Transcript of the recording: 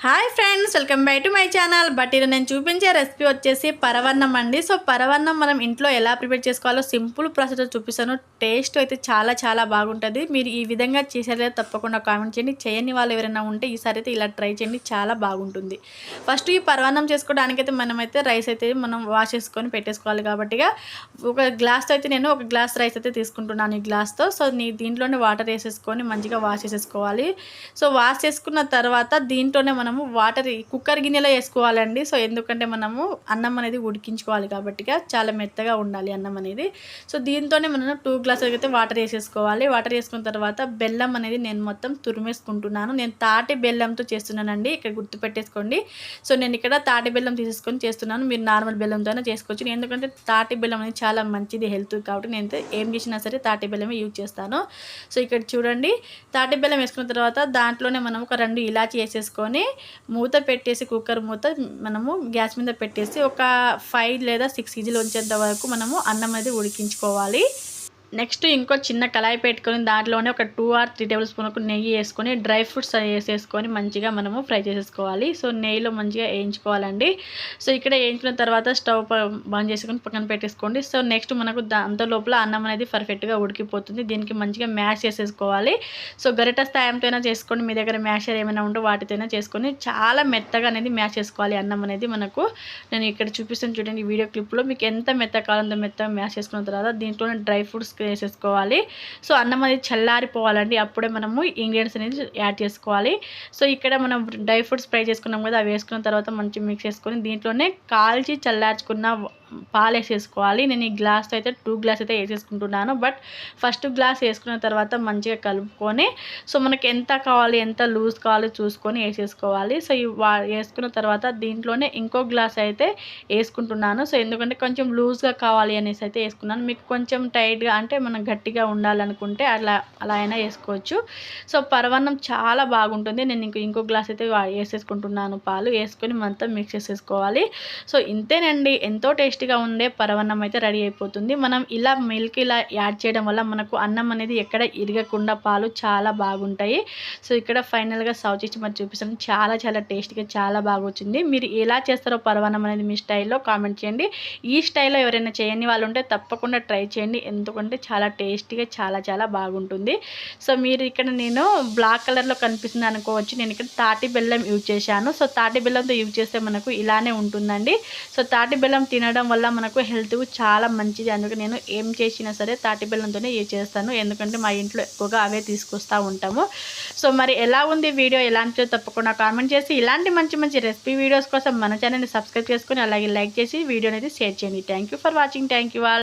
Hi friends, welcome back to my channel. But ఇది నేను చూపించే రెసిపీ వచ్చేసి పరవన్నం అండి. సో పరవన్నం మనం ఇంట్లో ఎలా ప్రిపేర్ చేసుకోవాలో సింపుల్ ప్రాసెస్ చూపిస్తాను. టేస్ట్ అయితే చాలా చాలా బాగుంటుంది. మీరు ఈ విధంగా చేసేది తప్పకుండా కామెంట్ చేయండి. చేయని వాళ్ళు ఎవరైనా ఉంటే ఈసారి అయితే ఇలా ట్రై చేయండి, చాలా బాగుంటుంది. ఫస్ట్ ఈ పరవన్నం చేసుకోవడానికైతే మనమైతే రైస్ అయితే మనం వాష్ చేసుకొని పెట్టేసుకోవాలి. కాబట్టి ఒక గ్లాస్తో అయితే నేను ఒక గ్లాస్ రైస్ అయితే తీసుకుంటున్నాను ఈ గ్లాస్తో. సో దీంట్లోనే వాటర్ వేసేసుకొని మంచిగా వాష్ చేసేసుకోవాలి. సో వాష్ చేసుకున్న తర్వాత దీంట్లోనే మనము వాటర్ కుక్కర్ గిన్నెలో వేసుకోవాలండి. సో ఎందుకంటే మనము అన్నం అనేది ఉడికించుకోవాలి కాబట్టి చాలా మెత్తగా ఉండాలి అన్నం అనేది. సో దీంతోనే మనం 2 గ్లాసులకి అయితే వాటర్ వేసేసుకోవాలి. వాటర్ వేసుకున్న తర్వాత బెల్లం అనేది నేను మొత్తం తురిమేసుకుంటున్నాను. నేను తాటి బెల్లంతో చేస్తున్నానండి, ఇక్కడ గుర్తుపెట్టేసుకోండి. సో నేను ఇక్కడ తాటి బెల్లం తీసేసుకొని చేస్తున్నాను. మీరు నార్మల్ బెల్లంతోనే చేసుకోవచ్చు. ఎందుకంటే తాటి బెల్లం అనేది చాలా మంచిది హెల్త్ కాబట్టి నేను ఏం చేసినా సరే తాటి బెల్లమే యూజ్ చేస్తాను. సో ఇక్కడ చూడండి, తాటి బెల్లం వేసుకున్న తర్వాత దాంట్లోనే మనం ఒక 2 ఇలాచి వేసేసుకొని మూత పెట్టేసి కుక్కర్ మూత మనము గ్యాస్ మీద పెట్టేసి ఒక 5 లేదా 6 విజిల్ వచ్చేంత వరకు మనము అన్నం అనేది ఉడికించుకోవాలి. నెక్స్ట్ ఇంకో చిన్న కళాయి పెట్టుకొని దాంట్లోనే ఒక 2 or 3 టేబుల్ స్పూన్ నెయ్యి వేసుకొని డ్రై ఫ్రూట్స్ వేసేసుకొని మంచిగా మనము ఫ్రై చేసేసుకోవాలి. సో నెయ్యిలో మంచిగా వేయించుకోవాలండి. సో ఇక్కడ వేయించిన తర్వాత స్టవ్ బంద్ చేసుకొని పక్కన పెట్టేసుకోండి. సో నెక్స్ట్ మనకు అంత లోపల అన్నం అనేది పర్ఫెక్ట్గా ఉడికిపోతుంది. దీనికి మంచిగా మ్యాష్ చేసేసుకోవాలి. సో గరిట స్థాయంతో అయినా చేసుకోండి, మీ దగ్గర మ్యాషర్ ఏమైనా ఉంటే వాటితోనే చేసుకొని చాలా మెత్తగా అనేది మ్యాష్ చేసుకోవాలి అన్నం అనేది. మనకు నేను ఇక్కడ చూపిస్తాను చూడండి ఈ వీడియో క్లిప్లో. మీకు ఎంత మెత్త కావాలంత మెత్తగా మ్యాష్ చేసుకున్న తర్వాత దీంట్లోనే డ్రై ఫ్రూట్స్ వేసేసుకోవాలి. సో అన్నం అనేది చల్లారిపోవాలండి, అప్పుడే మనము ఇంగ్రీడియంట్స్ అనేది యాడ్ చేసుకోవాలి. సో ఇక్కడ మనం డ్రై ఫ్రూట్స్ ఫ్రై చేసుకున్నాం కదా, అవి వేసుకున్న తర్వాత మంచిగా మిక్స్ చేసుకొని దీంట్లోనే కాల్చి చల్లార్చుకున్న పాలు వేసేసుకోవాలి. నేను ఈ గ్లాస్తో అయితే 2 గ్లాస్ అయితే వేసేసుకుంటున్నాను. బట్ ఫస్ట్ గ్లాస్ వేసుకున్న తర్వాత మంచిగా కలుపుకొని సో మనకి ఎంత కావాలి ఎంత లూజ్ కావాలి చూసుకొని వేసేసుకోవాలి. సో వేసుకున్న తర్వాత దీంట్లోనే ఇంకో గ్లాస్ అయితే వేసుకుంటున్నాను. సో ఎందుకంటే కొంచెం లూజ్గా కావాలి అనేసి అయితే వేసుకున్నాను. మీకు కొంచెం టైట్గా అంటే మనం గట్టిగా ఉండాలనుకుంటే అలా అయినా వేసుకోవచ్చు. సో పరవన్నం చాలా బాగుంటుంది. నేను ఇంకో గ్లాస్ అయితే వేసేసుకుంటున్నాను. పాలు వేసుకొని మొత్తం మిక్స్ చేసేసుకోవాలి. సో ఇంతేనండి, ఎంతో టేస్టీగా ఉండే పరవన్నం అయితే రెడీ అయిపోతుంది. మనం ఇలా మిల్క్ ఇలా యాడ్ చేయడం వల్ల మనకు అన్నం అనేది ఎక్కడ ఇరగకుండా పాలు చాలా బాగుంటాయి. సో ఇక్కడ ఫైనల్గా సర్వ్ చేసి మరి చూపిస్తాను. చాలా చాలా టేస్టీగా చాలా బాగా వచ్చింది. మీరు ఎలా చేస్తారో పరవన్నం అనేది మీ స్టైల్లో కామెంట్ చేయండి. ఈ స్టైల్లో ఎవరైనా చేయని వాళ్ళు ఉంటే తప్పకుండా ట్రై చేయండి, ఎందుకంటే చాలా టేస్టీగా చాలా చాలా బాగుంటుంది. సో మీరు ఇక్కడ నేను బ్లాక్ కలర్లో కనిపిస్తుంది అనుకోవచ్చు, నేను ఇక్కడ తాటి బెల్లం యూజ్ చేశాను. సో తాటి బెల్లంతో యూజ్ చేస్తే మనకు ఇలానే ఉంటుందండి. సో తాటి బెల్లం తినడం వల్ల మనకు హెల్త్ చాలా మంచిది. అందుకే నేను ఏం చేసినా సరే తాటి బెల్లంతోనే యూజ్ చేస్తాను, ఎందుకంటే మా ఇంట్లో ఎక్కువగా అవే తీసుకొస్తూ ఉంటాము. సో మరి ఎలా ఉంది వీడియో, ఎలాంటిదో తప్పకుండా కామెంట్ చేసి ఇలాంటి మంచి మంచి రెసిపీ వీడియోస్ కోసం మన ఛానల్ని సబ్స్క్రైబ్ చేసుకొని అలాగే లైక్ చేసి వీడియో అనేది షేర్ చేయండి. Thank you for watching. Thank you all.